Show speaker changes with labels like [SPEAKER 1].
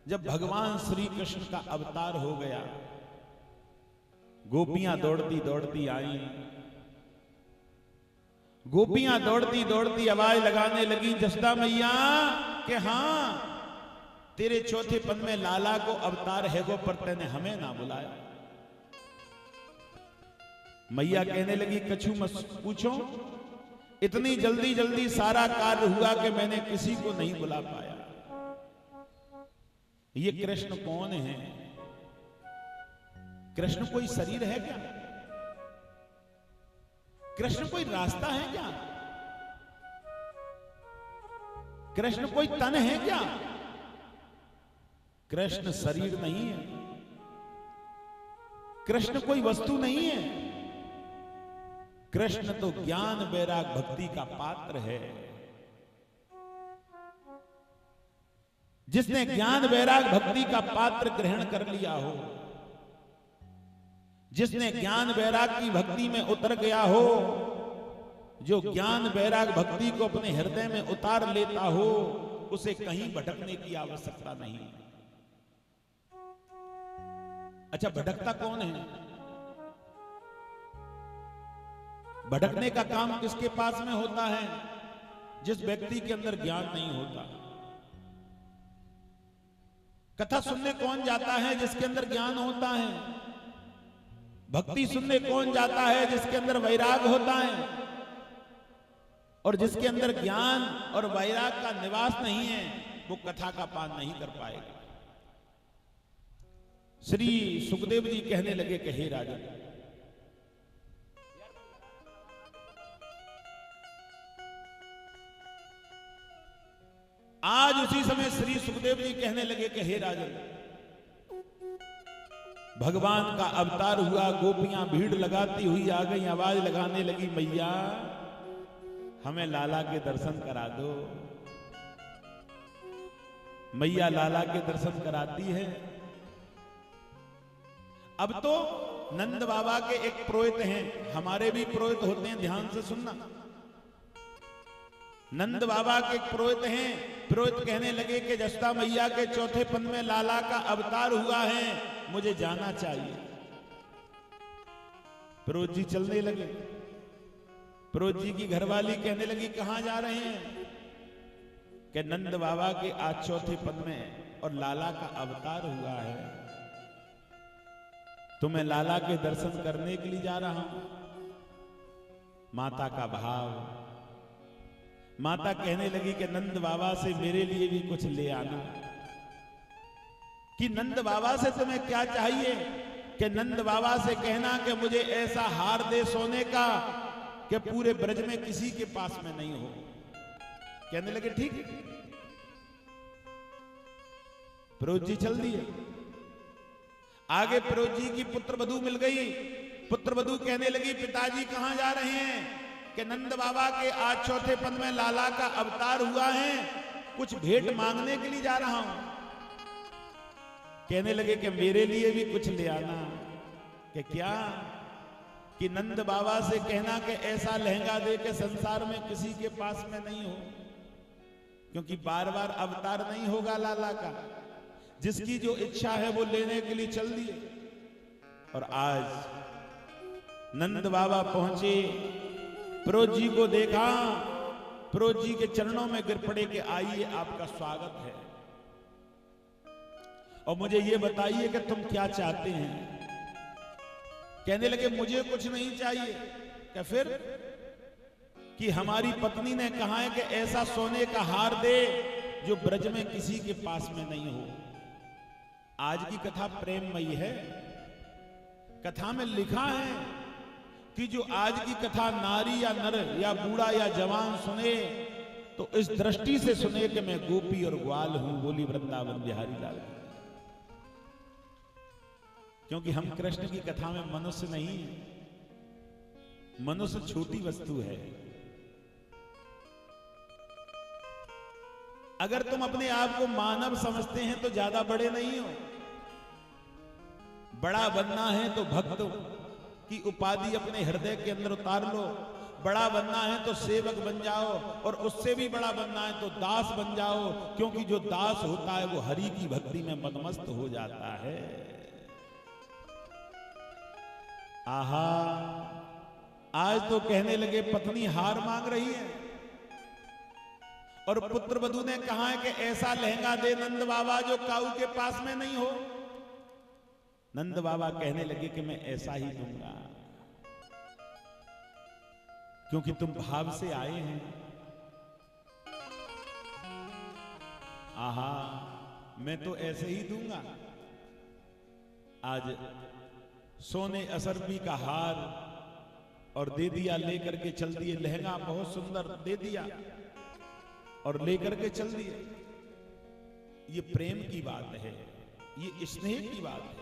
[SPEAKER 1] जब भगवान श्री कृष्ण का अवतार हो गया, गोपियां दौड़ती दौड़ती आई, गोपियां दौड़ती दौड़ती आवाज लगाने लगी जसोदा मैया कि हां तेरे चौथे पद में लाला को अवतार है गो, पर तेने हमें ना बुलाया। मैया कहने लगी कछु मत पूछो, इतनी जल्दी जल्दी सारा कार्य हुआ कि मैंने किसी को नहीं बुला पाया। ये कृष्ण कौन है? कृष्ण कोई शरीर है क्या? कृष्ण कोई रास्ता है क्या? कृष्ण कोई तन है क्या? कृष्ण शरीर नहीं है, कृष्ण कोई वस्तु नहीं है। कृष्ण तो ज्ञान वैराग भक्ति का पात्र है। जिसने ज्ञान वैराग भक्ति का पात्र ग्रहण कर लिया हो, जिसने ज्ञान वैराग की भक्ति में उतर गया हो, जो ज्ञान वैराग भक्ति को अपने हृदय में उतार लेता हो, उसे कहीं भटकने की आवश्यकता नहीं। अच्छा, भटकता कौन है? भटकने का काम किसके पास में होता है? जिस व्यक्ति के अंदर ज्ञान नहीं होता। कथा सुनने कौन जाता है? जिसके अंदर ज्ञान होता है। भक्ति सुनने कौन जाता है? जिसके अंदर वैराग होता है। और जिसके अंदर ज्ञान और वैराग का निवास नहीं है, वो कथा का पान नहीं कर पाएगा। श्री सुखदेव जी कहने लगे कि हे राजन, आज उसी समय श्री सुखदेव जी कहने लगे कि हे राजन, भगवान का अवतार हुआ, गोपियां भीड़ लगाती हुई आ गई, आवाज लगाने लगी मैया हमें लाला के दर्शन करा दो। मैया लाला के दर्शन कराती है। अब तो नंद बाबा के एक पुरोहित हैं, हमारे भी पुरोहित होते हैं, ध्यान से सुनना। नंद बाबा के एक पुरोहित हैं, पुरोहित कहने लगे कि जसोदा मैया के चौथे पद में लाला का अवतार हुआ है, मुझे जाना चाहिए। पुरोहित जी चलने लगे। पुरोहित जी की घरवाली कहने लगी कहां जा रहे हैं? कि नंद बाबा के आज चौथे पद में और लाला का अवतार हुआ है, तो मैं लाला के दर्शन करने के लिए जा रहा हूं। माता का भाव। माता कहने लगी कि नंद बाबा से मेरे लिए भी कुछ ले आना। कि नंद बाबा से तुम्हें क्या चाहिए? कि नंद बाबा से कहना कि मुझे ऐसा हार दे सोने का कि पूरे ब्रज में किसी के पास में नहीं हो। कहने लगे ठीक। पुरोहित जी चल दिए। आगे पुरोहित जी की पुत्र वधू मिल गई। पुत्र वधू कहने लगी पिताजी कहां जा रहे हैं? कि नंद बाबा के आज चौथे पद में लाला का अवतार हुआ है, कुछ भेंट मांगने के लिए जा रहा हूं। कहने लगे कि मेरे लिए भी कुछ ले आना। कि क्या? कि नंद बाबा से कहना कि ऐसा लहंगा दे के संसार में किसी के पास में नहीं हो, क्योंकि बार बार अवतार नहीं होगा लाला का। जिसकी जो इच्छा है वो लेने के लिए चल दिए। और आज नंद बाबा पहुंचे, पुरोहित जी को देखा, पुरोहित जी के चरणों में गिर पड़े कि आइए आपका स्वागत है, और मुझे ये बताइए कि तुम क्या चाहते हैं? कहने लगे मुझे कुछ नहीं चाहिए। क्या फिर? कि हमारी पत्नी ने कहा है कि ऐसा सोने का हार दे जो ब्रज में किसी के पास में नहीं हो। आज की कथा प्रेममयी है। कथा में लिखा है कि जो आज की कथा नारी या नर या बूढ़ा या जवान सुने तो इस दृष्टि से सुने कि मैं गोपी और ग्वाल हूं, बोली वृंदावन बिहारी लाल। क्योंकि हम कृष्ण की कथा में मनुष्य नहीं है। मनुष्य छोटी वस्तु है। अगर तुम अपने आप को मानव समझते हैं तो ज्यादा बड़े नहीं हो। बड़ा बनना है तो भक्त की उपाधि अपने हृदय के अंदर उतार लो। बड़ा बनना है तो सेवक बन जाओ, और उससे भी बड़ा बनना है तो दास बन जाओ, क्योंकि जो दास होता है वो हरि की भक्ति में मदमस्त हो जाता है। आहा, आज तो कहने लगे पत्नी हार मांग रही है और पुत्र वधू ने कहा है कि ऐसा लहंगा दे नंद बाबा जो काऊ के पास में नहीं हो। नंद बाबा कहने लगे कि मैं ऐसा ही दूंगा, क्योंकि तुम भाव से आए हैं। आहा, मैं तो ऐसे ही दूंगा। आज सोने असरबी का हार और दे दिया, लेकर के चल दिए। लहंगा बहुत सुंदर दे दिया और लेकर के चल दिए। ये प्रेम की बात है, ये स्नेह की बात है।